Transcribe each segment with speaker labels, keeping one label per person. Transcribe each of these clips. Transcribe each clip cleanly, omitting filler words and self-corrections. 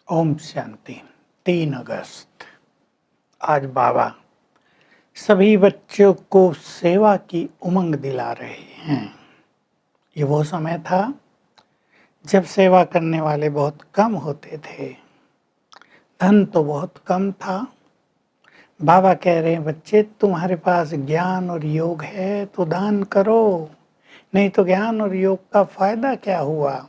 Speaker 1: ओम शांति। 3 अगस्त आज बाबा सभी बच्चों को सेवा की उमंग दिला रहे हैं। ये वो समय था जब सेवा करने वाले बहुत कम होते थे, धन तो बहुत कम था। बाबा कह रहे हैं बच्चे, तुम्हारे पास ज्ञान और योग है तो दान करो, नहीं तो ज्ञान और योग का फायदा क्या हुआ।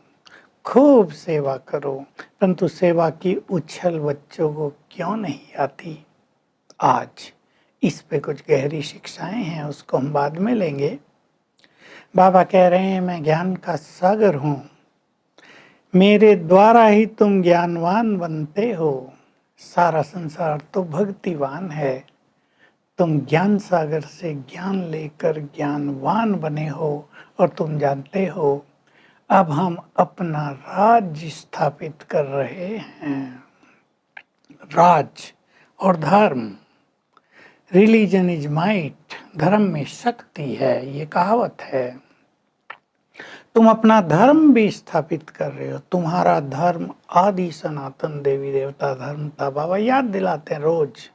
Speaker 1: खूब सेवा करो, परंतु सेवा की उछल बच्चों को क्यों नहीं आती। आज इस पे कुछ गहरी शिक्षाएं हैं, उसको हम बाद में लेंगे। बाबा कह रहे हैं मैं ज्ञान का सागर हूं, मेरे द्वारा ही तुम ज्ञानवान बनते हो। सारा संसार तो भक्तिवान है, तुम ज्ञान सागर से ज्ञान लेकर ज्ञानवान बने हो। और तुम जानते हो अब हम अपना राज्य स्थापित कर रहे हैं। राज और धर्म, रिलीजन इज माइट, धर्म में शक्ति है, ये कहावत है। तुम अपना धर्म भी स्थापित कर रहे हो। तुम्हारा धर्म आदि सनातन देवी देवता धर्म था, बाबा याद दिलाते हैं रोज।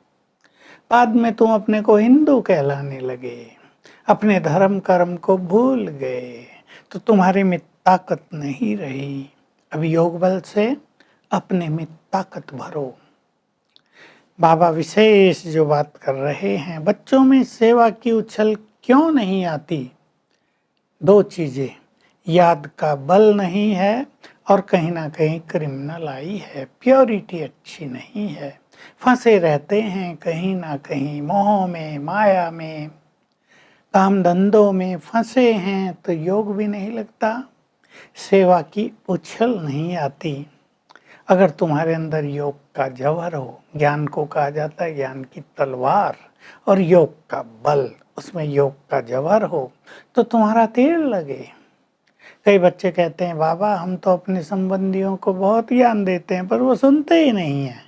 Speaker 1: बाद में तुम अपने को हिंदू कहलाने लगे, अपने धर्म कर्म को भूल गए, तो तुम्हारे में ताकत नहीं रही। अभी योग बल से अपने में ताकत भरो। बाबा विशेष जो बात कर रहे हैं, बच्चों में सेवा की उछल क्यों नहीं आती। 2 चीजें, याद का बल नहीं है और कहीं ना कहीं क्रिमिनल आई है, प्योरिटी अच्छी नहीं है। फंसे रहते हैं कहीं ना कहीं, मोह में, माया में, काम धंधों में फंसे हैं, तो योग भी नहीं लगता, सेवा की उछल नहीं आती। अगर तुम्हारे अंदर योग का जौहर हो, ज्ञान को कहा जाता है ज्ञान की तलवार, और योग का बल, उसमें योग का जौहर हो, तो तुम्हारा तीर लगे। कई बच्चे कहते हैं बाबा हम तो अपने संबंधियों को बहुत ज्ञान देते हैं पर वो सुनते ही नहीं हैं।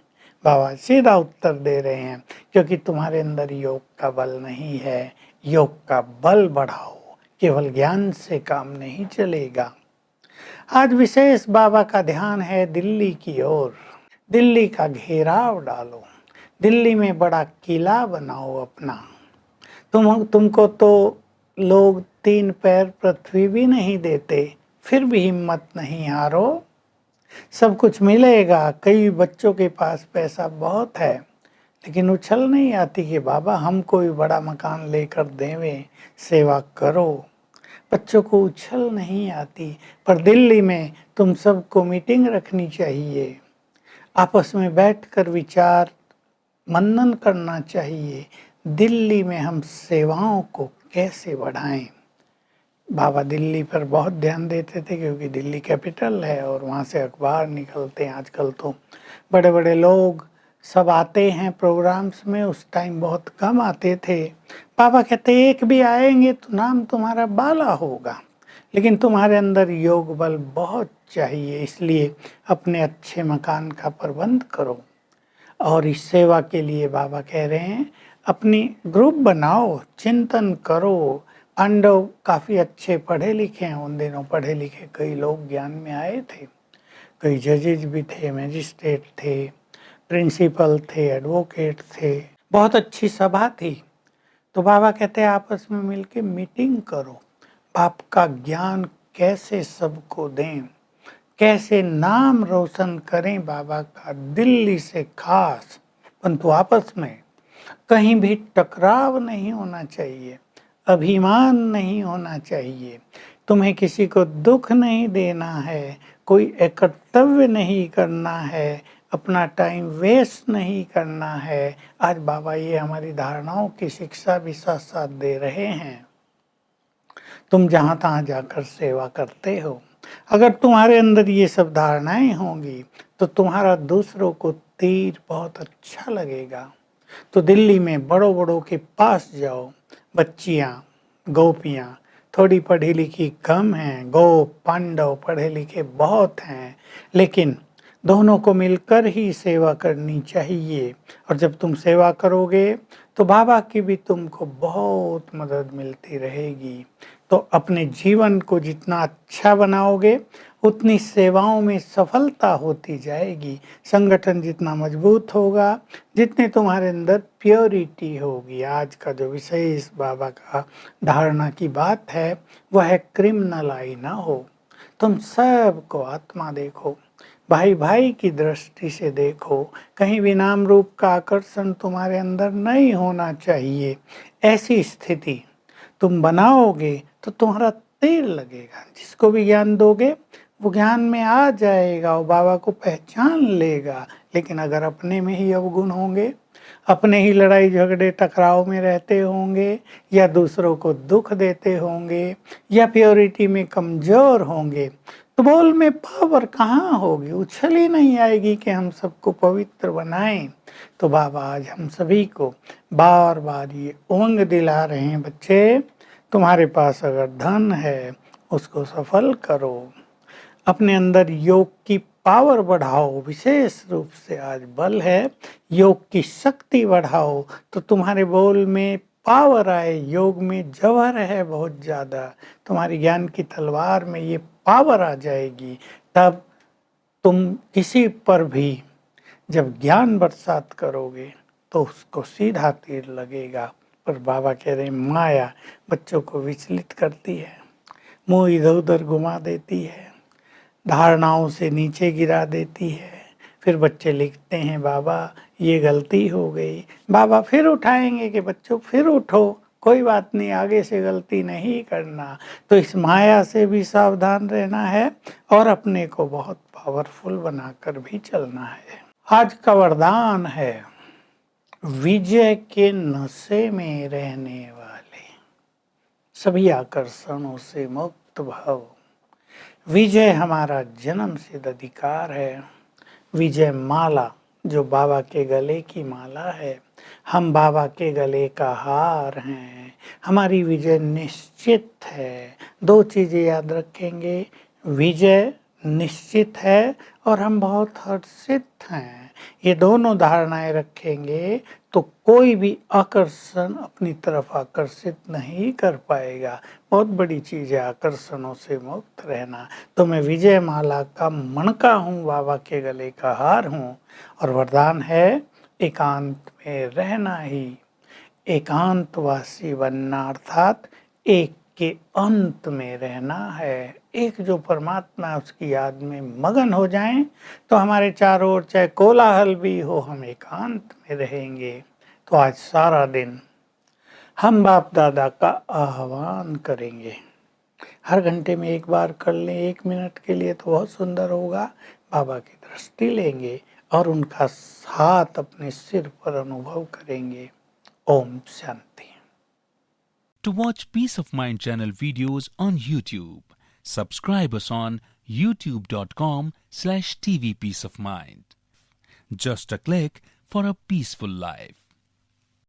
Speaker 1: बाबा सीधा उत्तर दे रहे हैं, क्योंकि तुम्हारे अंदर योग का बल नहीं है। योग का बल बढ़ाओ, केवल ज्ञान से काम नहीं चलेगा। आज विशेष बाबा का ध्यान है दिल्ली की ओर। दिल्ली का घेराव डालो, दिल्ली में बड़ा किला बनाओ अपना। तुमको तो लोग 3 पैर पृथ्वी भी नहीं देते, फिर भी हिम्मत नहीं हारो, सब कुछ मिलेगा। कई बच्चों के पास पैसा बहुत है, लेकिन उछल नहीं आती कि बाबा हम कोई बड़ा मकान लेकर देवें, सेवा करो। बच्चों को उछल नहीं आती। पर दिल्ली में तुम सबको मीटिंग रखनी चाहिए, आपस में बैठकर विचार मनन करना चाहिए, दिल्ली में हम सेवाओं को कैसे बढ़ाएं। बाबा दिल्ली पर बहुत ध्यान देते थे, क्योंकि दिल्ली कैपिटल है और वहाँ से अखबार निकलते हैं। आजकल तो बड़े बड़े लोग सब आते हैं प्रोग्राम्स में, उस टाइम बहुत कम आते थे। बाबा कहते एक भी आएंगे तो नाम तुम्हारा बाला होगा, लेकिन तुम्हारे अंदर योग बल बहुत चाहिए, इसलिए अपने अच्छे मकान का प्रबंध करो। और इस सेवा के लिए बाबा कह रहे हैं अपनी ग्रुप बनाओ, चिंतन करो। पांडव काफ़ी अच्छे पढ़े लिखे हैं, उन दिनों पढ़े लिखे कई लोग ज्ञान में आए थे। कई जजेज भी थे, मैजिस्ट्रेट थे, प्रिंसिपल थे, एडवोकेट थे, बहुत अच्छी सभा थी। तो बाबा कहते हैं आपस में मिलके मीटिंग करो, बाप का ज्ञान कैसे सबको दें, कैसे नाम रोशन करें बाबा का दिल्ली से खास। परंतु आपस में कहीं भी टकराव नहीं होना चाहिए, अभिमान नहीं होना चाहिए, तुम्हें किसी को दुख नहीं देना है, कोई कर्तव्य नहीं करना है, अपना टाइम वेस्ट नहीं करना है। आज बाबा ये हमारी धारणाओं की शिक्षा भी साथ साथ दे रहे हैं। तुम जहाँ तहाँ जाकर सेवा करते हो, अगर तुम्हारे अंदर ये सब धारणाएं होंगी तो तुम्हारा दूसरों को तीर बहुत अच्छा लगेगा। तो दिल्ली में बड़ों बड़ों के पास जाओ, बच्चियाँ गोपियाँ थोड़ी पढ़ी लिखी कम हैं, गोप पांडव पढ़े लिखे बहुत हैं, लेकिन दोनों को मिलकर ही सेवा करनी चाहिए। और जब तुम सेवा करोगे तो बाबा की भी तुमको बहुत मदद मिलती रहेगी। तो अपने जीवन को जितना अच्छा बनाओगे उतनी सेवाओं में सफलता होती जाएगी। संगठन जितना मजबूत होगा, जितने तुम्हारे अंदर प्योरिटी होगी। आज का जो विषय इस बाबा का धारणा की बात है वह है क्रिमिनल आई ना हो। तुम सबको आत्मा देखो, भाई भाई की दृष्टि से देखो। कहीं भी नाम रूप का आकर्षण तुम्हारे अंदर नहीं होना चाहिए। ऐसी स्थिति तुम बनाओगे तो तुम्हारा तीर लगेगा। जिसको भी ज्ञान दोगे वो ज्ञान में आ जाएगा और बाबा को पहचान लेगा। लेकिन अगर अपने में ही अवगुण होंगे, अपने ही लड़ाई झगड़े टकराव में रहते होंगे, या दूसरों को दुख देते होंगे, या प्योरिटी में कमजोर होंगे, तो बोल में पावर कहाँ होगी? उछल ही नहीं आएगी कि हम सबको पवित्र बनाएं। तो बाबा आज हम सभी को बार बार ये उमंग दिला रहे हैं, बच्चे तुम्हारे पास अगर धन है उसको सफल करो, अपने अंदर योग की पावर बढ़ाओ। विशेष रूप से आज बल है, योग की शक्ति बढ़ाओ तो तुम्हारे बोल में पावर आए। योग में जौहर है बहुत ज़्यादा, तुम्हारी ज्ञान की तलवार में ये पावर आ जाएगी। तब तुम किसी पर भी जब ज्ञान बरसात करोगे तो उसको सीधा तीर लगेगा। पर बाबा कह रहे हैं माया बच्चों को विचलित करती है, मुंह इधर उधर घुमा देती है, धारणाओं से नीचे गिरा देती है। फिर बच्चे लिखते हैं बाबा ये गलती हो गई। बाबा फिर उठाएंगे कि बच्चों फिर उठो, कोई बात नहीं, आगे से गलती नहीं करना। तो इस माया से भी सावधान रहना है और अपने को बहुत पावरफुल बनाकर भी चलना है। आज का वरदान है विजय के नशे में रहने वाले, सभी आकर्षणों से मुक्त भव। विजय हमारा जन्म सिद्ध अधिकार है। विजय माला जो बाबा के गले की माला है, हम बाबा के गले का हार हैं। हमारी विजय निश्चित है। दो चीज़ें याद रखेंगे, विजय निश्चित है और हम बहुत हर्षित हैं। ये दोनों धारणाएं रखेंगे तो कोई भी आकर्षण अपनी तरफ आकर्षित नहीं कर पाएगा। बहुत बड़ी चीज़ है आकर्षणों से मुक्त रहना। तो मैं विजय माला का मणका हूँ, बाबा के गले का हार हूँ। और वरदान है एकांत में रहना ही, एकांतवासी बनना, अर्थात एक के अंत में रहना है। एक जो परमात्मा है उसकी याद में मगन हो जाएं तो हमारे चारों ओर चाहे कोलाहल भी हो हम एकांत में रहेंगे। तो आज सारा दिन हम बाप दादा का आह्वान करेंगे। हर घंटे में एक बार कर लें, 1 मिनट के लिए तो बहुत सुंदर होगा। बाबा की दृष्टि लेंगे और उनका हाथ अपने सिर पर अनुभव करेंगे। Om Shanti.
Speaker 2: To watch Peace of Mind channel videos on YouTube, subscribe us on youtube.com/tvpeaceofmind. Just a click for a peaceful life.